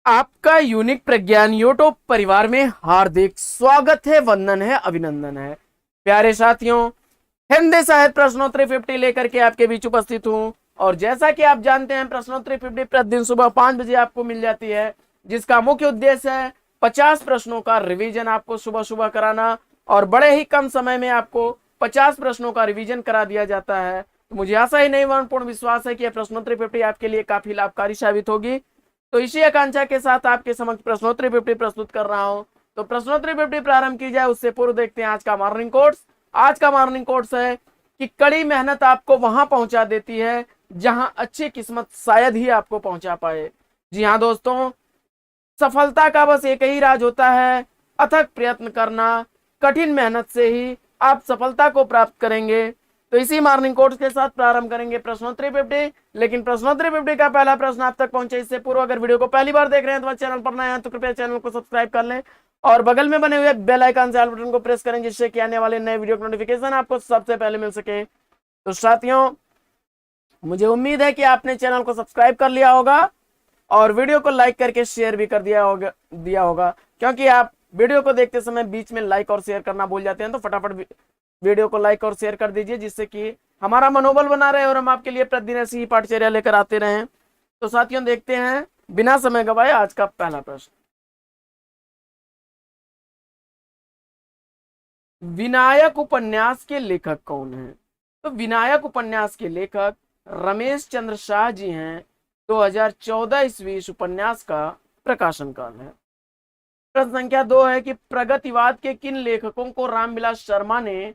आपका यूनिक प्रज्ञान यूट्यूब परिवार में हार्दिक स्वागत है, वंदन है, अभिनंदन है। प्यारे साथियों, हिंदी साहित्य प्रश्नोत्तरी 50 लेकर के आपके बीच उपस्थित हूं। और जैसा कि आप जानते हैं, प्रश्नोत्तरी 50 प्रतिदिन सुबह 5 बजे आपको मिल जाती है, जिसका मुख्य उद्देश्य है 50 प्रश्नों का रिवीजन आपको सुबह सुबह कराना। और बड़े ही कम समय में आपको 50 प्रश्नों का रिवीजन करा दिया जाता है। तो मुझे आशा ही नहीं, पूर्ण विश्वास है कि यह प्रश्नोत्तरी 50 आपके लिए काफी लाभकारी साबित होगी। तो इसी आकांक्षा के साथ आपके समक्ष प्रश्नोत्तरी 50 प्रस्तुत कर रहा हूं। तो प्रश्नोत्तरी 50 प्रारंभ की जाए उससे पूर्व देखते हैं आज का मॉर्निंग कोट्स। आज का मॉर्निंग कोट्स है कि कड़ी मेहनत आपको वहां पहुंचा देती है जहां अच्छी किस्मत शायद ही आपको पहुंचा पाए। जी हाँ दोस्तों, सफलता का बस एक ही राज होता है, अथक प्रयत्न करना। कठिन मेहनत से ही आप सफलता को प्राप्त करेंगे। तो इसी मॉर्निंग कोट्स के साथ प्रारंभ करेंगे प्रश्नोत्तरी 50। लेकिन प्रश्नोत्तरी 50 का पहला प्रश्न आप तक पहुंचे इससे पूर्व अगर वीडियो को पहली बार देख रहे हैं तो चैनल पर नए हैं तो कृपया चैनल को सब्सक्राइब कर लें और बगल में बने हुए बेल आइकन से ऑल बटन को प्रेस करें, जिससे कि आने वाले नए वीडियो की नोटिफिकेशन आपको सबसे पहले मिल सके। तो साथियों, मुझे उम्मीद है कि आपने चैनल को सब्सक्राइब कर लिया होगा और वीडियो को लाइक करके शेयर भी कर दिया होगा, क्योंकि आप वीडियो को देखते समय बीच में लाइक और शेयर करना भूल जाते हैं। तो फटाफट वीडियो को लाइक और शेयर कर दीजिए, जिससे कि हमारा मनोबल बना रहे और हम आपके लिए प्रतिदिन ऐसी ही पाठचर्या लेकर आते रहें। तो साथियों, देखते हैं बिना समय गवाए आज का पहला प्रश्न। विनायक उपन्यास के लेखक कौन है? तो विनायक उपन्यास के लेखक रमेश चंद्र शाह जी हैं। 2014 ईस्वी इस उपन्यास का प्रकाशन काल है। प्रश्न संख्या 2 है कि प्रगतिवाद के किन लेखकों को रामविलास शर्मा ने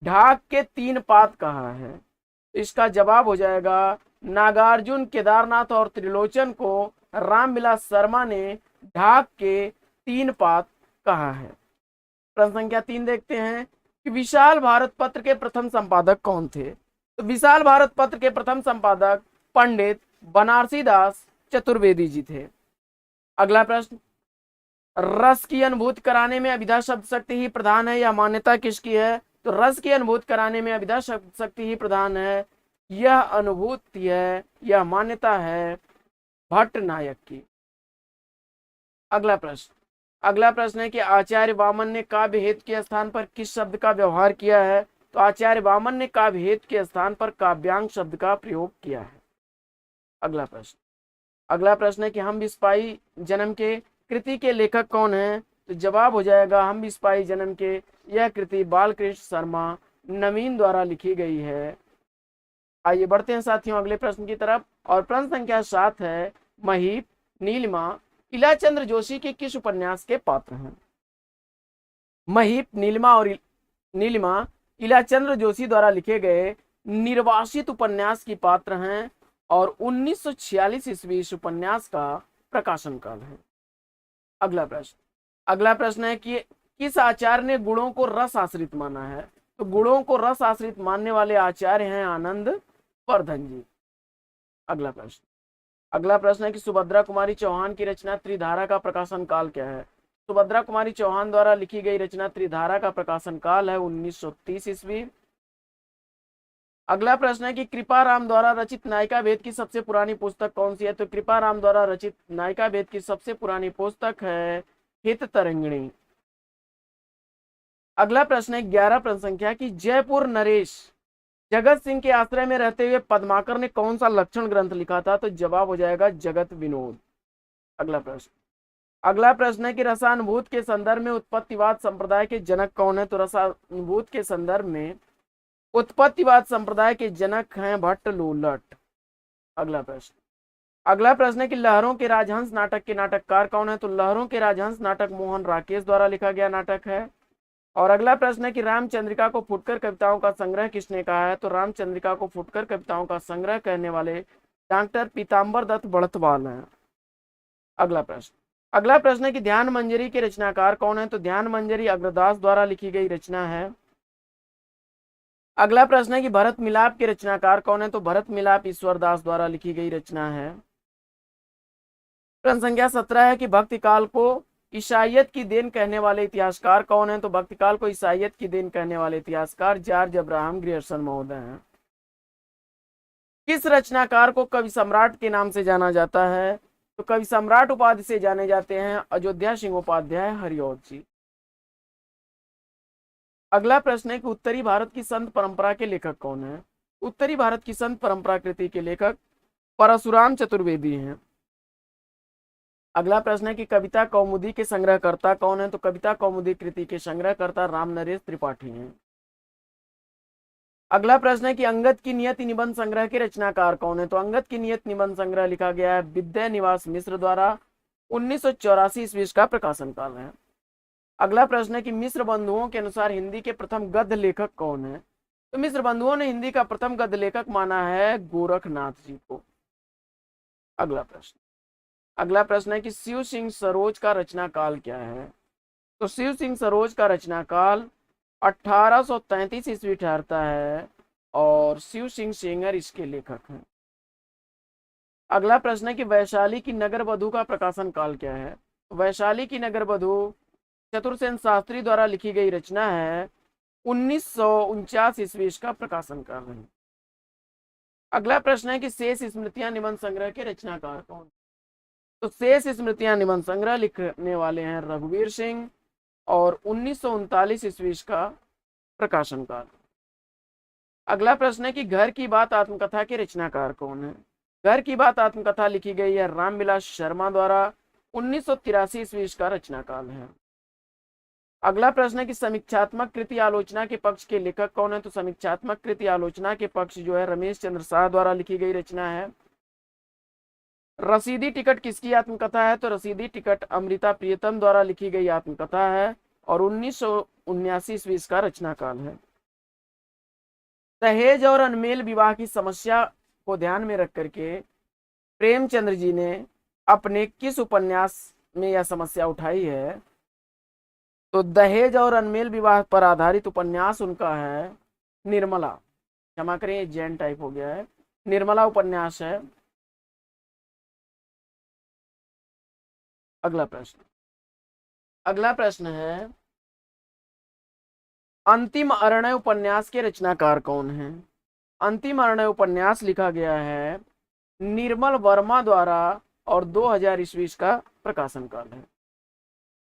ढाक के 3 पात कहा है? इसका जवाब हो जाएगा नागार्जुन, केदारनाथ और त्रिलोचन को रामविलास शर्मा ने ढाक के 3 पात कहा है। प्रश्न संख्या 3 देखते हैं कि विशाल भारत पत्र के प्रथम संपादक कौन थे? तो विशाल भारत पत्र के प्रथम संपादक पंडित बनारसी दास चतुर्वेदी जी थे। अगला प्रश्न, रस की अनुभूति कराने में अभिधा शब्द शक्ति ही प्रधान है, यह मान्यता किसकी है? तो रस की अनुभूति कराने में अभिधा शब्द शक्ति ही प्रधान है, यह अनुभूति है, यह मान्यता है भट्ट नायक की। अगला प्रश्न है कि आचार्य वामन ने काव्य हेतु के स्थान पर किस शब्द का व्यवहार किया है? तो आचार्य वामन ने काव्य हेतु के स्थान पर काव्यांग शब्द का प्रयोग किया है। अगला प्रश्न है कि हम बिस्पाई जन्म के कृति के लेखक कौन हैं? तो जवाब हो जाएगा हम बिस्पाई जन्म के यह कृति बालकृष्ण शर्मा नवीन द्वारा लिखी गई है। आइए बढ़ते हैं साथियों अगले प्रश्न की तरफ। और प्रश्न संख्या 7 है, महीप, नीलिमा, इलाचंद्र जोशी के किस उपन्यास के पात्र हैं? महीप, नीलिमा इलाचंद्र जोशी द्वारा लिखे गए निर्वासित उपन्यास की पात्र हैं और 1946 ईस्वी इस उपन्यास का प्रकाशन काल है। अगला प्रश्न है कि किस आचार्य ने गुणों को रस आश्रित माना है? तो गुणों को रस आश्रित मानने वाले आचार्य हैं आनंद वर्धन जी। अगला प्रश्न है कि सुभद्रा कुमारी चौहान की रचना त्रिधारा का प्रकाशन काल क्या है? सुभद्रा कुमारी चौहान द्वारा लिखी गई रचना त्रिधारा का प्रकाशन काल है 1930 ईस्वी। अगला प्रश्न है कि कृपाराम द्वारा रचित नायिका भेद की सबसे पुरानी पुस्तक कौन सी है? तो कृपाराम द्वारा रचित नायिका भेद की सबसे पुरानी पुस्तक है हित तरंगिणी। अगला प्रश्न है 11 प्रश्न संख्या की जयपुर नरेश जगत सिंह के आश्रय में रहते हुए पद्माकर ने कौन सा लक्षण ग्रंथ लिखा था? तो जवाब हो जाएगा जगत विनोद। अगला प्रश्न है कि रसानुभूत के संदर्भ में उत्पत्तिवाद संप्रदाय के जनक कौन है? तो रसानुभूत के संदर्भ में उत्पत्तिवाद संप्रदाय के जनक हैं भट्ट लोलट। अगला प्रश्न है कि लहरों के राजहंस नाटक के नाटककार कौन है? तो लहरों के राजहंस नाटक मोहन राकेश द्वारा लिखा गया नाटक है। और अगला प्रश्न है कि रामचंद्रिका को फुटकर कविताओं का संग्रह किसने कहा है? तो रामचंद्रिका को फुटकर कविताओं का संग्रह कहने वाले डॉक्टर पीताम्बर दत्त बड़तवाल हैं। अगला प्रश्न है कि ध्यान मंजरी के रचनाकार कौन है? तो ध्यान मंजरी अग्रदास द्वारा लिखी गई रचना है। अगला प्रश्न है कि भरत मिलाप के रचनाकार कौन है? तो भरत मिलाप ईश्वरदास द्वारा लिखी गई रचना है। प्रश्न संख्या 17 है कि भक्ति काल को ईसाइयत की देन कहने वाले इतिहासकार कौन है? तो भक्ति काल को ईसाइयत की देन कहने वाले इतिहासकार जॉर्ज अब्राहम ग्रियर्सन महोदय हैं। किस रचनाकार को कवि सम्राट के नाम से जाना जाता है? तो कवि सम्राट उपाधि से जाने जाते हैं अयोध्या सिंह उपाध्याय हरिऔध जी। अगला प्रश्न है कि उत्तरी भारत की संत परंपरा के लेखक कौन है? उत्तरी भारत की संत परंपरा कृति के लेखक परशुराम चतुर्वेदी हैं। अगला प्रश्न है कि कविता कौमुदी के संग्रहकर्ता कौन है? तो कविता कौमुदी कृति के संग्रहकर्ता राम नरेश त्रिपाठी हैं। अगला प्रश्न है कि अंगद की नियत निबंध संग्रह के रचनाकार कौन है? तो अंगद की नियत निबंध संग्रह लिखा गया है विद्या निवास मिश्र द्वारा। 1984 ईस्वी का प्रकाशन काल है। अगला प्रश्न है कि मिश्र बंधुओं के अनुसार हिंदी के प्रथम गद्य लेखक कौन है? तो मिश्र बंधुओं ने हिंदी का प्रथम गद्य लेखक माना है गोरखनाथ जी को। अगला प्रश्न है कि शिव सिंह सरोज का रचना काल क्या है? तो शिव सिंह सरोज का रचना काल 1833 ईस्वी ठहरता है और शिव सिंह सेंगर इसके लेखक हैं। अगला प्रश्न है कि वैशाली की नगर वधु का प्रकाशन काल क्या है? वैशाली की नगर वधु चतुरसेन शास्त्री द्वारा लिखी गई रचना है। 1949 ईस्वी का प्रकाशन काल है। अगला प्रश्न है कि शेष स्मृतियां निबंध संग्रह के रचनाकार कौन? तो शेष स्मृतियां निबंध संग्रह लिखने वाले हैं रघुवीर सिंह और 1939 ईस्वी का प्रकाशन काल। अगला प्रश्न है कि घर की बात आत्मकथा के रचनाकार कौन है? घर की बात आत्मकथा लिखी गई है रामविलास शर्मा द्वारा। 1983 ईस्वी का रचना काल है। अगला प्रश्न है कि समीक्षात्मक कृति आलोचना के पक्ष के लेखक कौन है? तो समीक्षात्मक कृति आलोचना के पक्ष जो है रमेश चंद्र शाह द्वारा लिखी गई रचना है। रसीदी टिकट किसकी आत्मकथा है? तो रसीदी टिकट अमृता प्रियतम द्वारा लिखी गई आत्मकथा है और 1979 ईस्वी का रचना काल है। दहेज और अनमेल विवाह की समस्या को ध्यान में रख करके प्रेमचंद्र जी ने अपने किस उपन्यास में यह समस्या उठाई है? तो दहेज और अनमेल विवाह पर आधारित उपन्यास उनका है निर्मला। क्षमा करें, जैन टाइप हो गया है। निर्मला उपन्यास है। अगला प्रश्न है अंतिम अरण्य उपन्यास के रचनाकार कौन है? अंतिम अरण्य उपन्यास लिखा गया है निर्मल वर्मा द्वारा और 2000 ईस्वी का प्रकाशन काल है।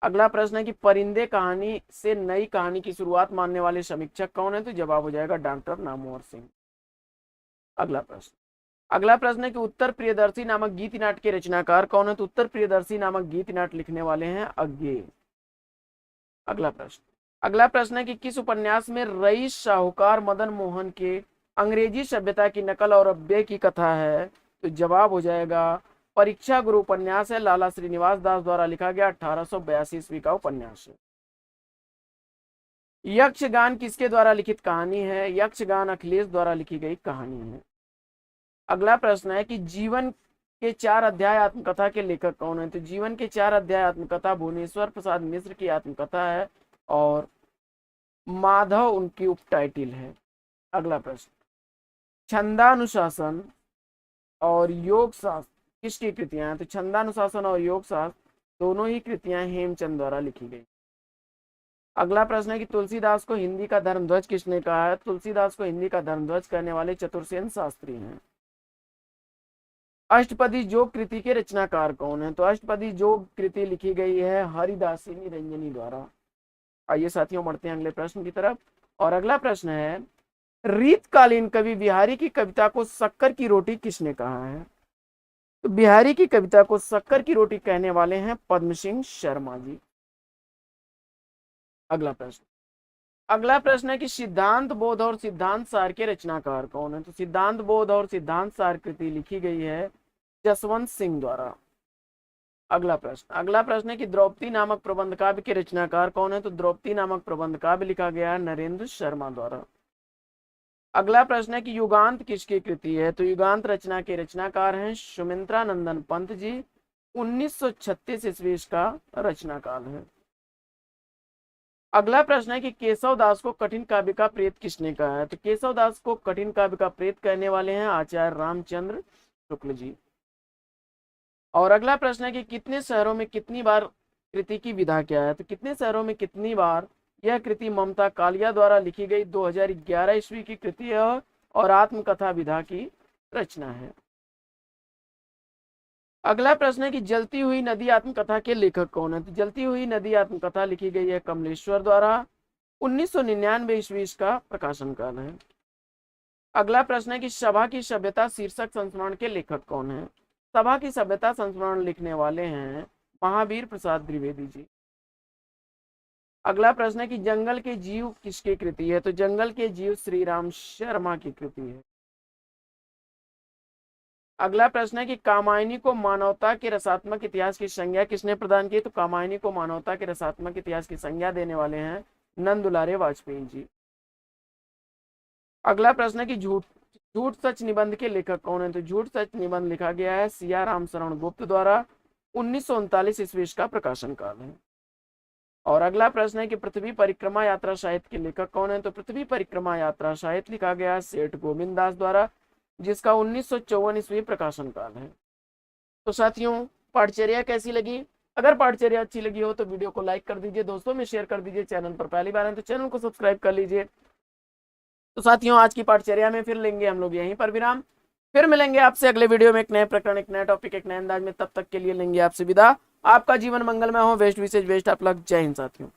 अगला प्रश्न है कि परिंदे कहानी से नई कहानी की शुरुआत मानने वाले समीक्षक कौन है? तो जवाब हो जाएगा डॉक्टर नामवर सिंह। अगला प्रश्न है कि उत्तर प्रियदर्शी नामक गीत नाट्य के रचनाकार कौन है? तो उत्तर प्रियदर्शी नामक गीत नाट्य लिखने वाले हैं अज्ञेय। अगला प्रश्न है कि किस उपन्यास में रईस साहूकार मदन मोहन के अंग्रेजी सभ्यता की नकल और अव्यय की कथा है? तो जवाब हो जाएगा परीक्षा गुरु उपन्यास है, लाला श्रीनिवास दास द्वारा लिखा गया 1882 ईस्वी का उपन्यास है। यक्षगान किसके द्वारा लिखित कहानी है? यक्षगान अखिलेश द्वारा लिखी गई कहानी है। अगला प्रश्न है कि जीवन के 4 अध्याय आत्मकथा के लेखक कौन है? तो जीवन के 4 अध्याय आत्मकथा भुवनेश्वर प्रसाद मिश्र की आत्मकथा है और माधव उनकी उपटाइटिल है। अगला प्रश्न, छंदानुशासन और योग शास्त्र किसकी कृतियां हैं? तो छंदानुशासन और योग शास्त्र दोनों ही कृतियां हेमचंद द्वारा लिखी गई। अगला प्रश्न है कि तुलसीदास को हिंदी का धर्मध्वज किसने कहा है? तुलसीदास को हिंदी का धर्मध्वज कहने वाले चतुरसेन शास्त्री हैं। अष्टपदी जोग कृति के रचनाकार कौन है? तो अष्टपदी जोग कृति लिखी गई है हरिदासिनी रंजनी द्वारा। आइए साथियों बढ़ते हैं अगले प्रश्न की तरफ। और अगला प्रश्न है रीतकालीन कवि बिहारी की कविता को शक्कर की रोटी किसने कहा है? तो बिहारी की कविता को शक्कर की रोटी कहने वाले हैं पद्म सिंह शर्मा जी। अगला प्रश्न है कि सिद्धांत बोध और सिद्धांत सार के रचनाकार कौन है? तो सिद्धांत बोध और सिद्धांत सार कृति लिखी गई है जसवंत सिंह द्वारा। अगला प्रश्न है कि द्रौपदी नामक प्रबंध काव्य के रचनाकार कौन है? तो द्रौपदी नामक प्रबंध काव्य लिखा गया है नरेंद्र शर्मा द्वारा। अगला प्रश्न है कि युगांत किसकी कृति है? तो युगांत रचना के रचनाकार हैं सुमित्रा नंदन पंत जी। 1936 ईस्वी का रचनाकाल है। अगला प्रश्न है कि केशव दास को कठिन काव्य का प्रेत किसने कहा है? तो केशव दास को कठिन काव्य का प्रेत कहने वाले हैं आचार्य रामचंद्र शुक्ल जी। और अगला प्रश्न है कि कितने शहरों में कितनी बार कृति की विधा क्या है? तो कितने शहरों में कितनी बार यह कृति ममता कालिया द्वारा लिखी गई 2011 ईस्वी की कृति है और आत्मकथा विधा की रचना है। अगला प्रश्न है कि जलती हुई नदी आत्मकथा के लेखक कौन है? तो जलती हुई नदी आत्मकथा लिखी गई है कमलेश्वर द्वारा। 1999 ईस्वी का प्रकाशन काल है। अगला प्रश्न है कि सभा की सभ्यता शीर्षक संस्मरण के लेखक कौन है? सभा की सभ्यता संस्मरण लिखने वाले हैं महावीर प्रसाद द्विवेदी जी। अगला प्रश्न है कि जंगल के जीव किसकी कृति है? तो जंगल के जीव श्री राम शर्मा की कृति है। अगला प्रश्न है कि कामायनी को मानवता के रसात्मक इतिहास की संज्ञा किसने प्रदान की? तो कामायनी को मानवता के रसात्मक इतिहास की संज्ञा देने वाले हैं नंद दुलारे वाजपेयी जी। अगला प्रश्न है कि झूठ झूठ सच निबंध के लेखक कौन है? तो झूठ सच निबंध लिखा गया है सिया राम शरण गुप्त द्वारा। 1939 ईस्वी का प्रकाशन काल है। और अगला प्रश्न है कि पृथ्वी परिक्रमा यात्रा साहित्य के लेखक कौन है? तो पृथ्वी परिक्रमा यात्रा साहित्य लिखा गया है सेठ गोविंद दास द्वारा, जिसका 1954 ईस्वी प्रकाशन काल है। तो साथियों, पाठचर्या कैसी लगी? अगर पाठचर्या अच्छी लगी हो तो वीडियो को लाइक कर दीजिए, दोस्तों में शेयर कर दीजिए, चैनल पर पहली बार है तो चैनल को सब्सक्राइब कर लीजिए। तो साथियों, आज की पाठचर्या में फिर लेंगे हम लोग यहीं पर विराम। फिर मिलेंगे आपसे अगले वीडियो में एक नए प्रकरण, एक नए टॉपिक, एक नए अंदाज में। तब तक के लिए लेंगे आपसे विदा। आपका जीवन मंगलमय हो। बेस्ट विशेष बेस्ट आप लग। जय हिंद साथियों।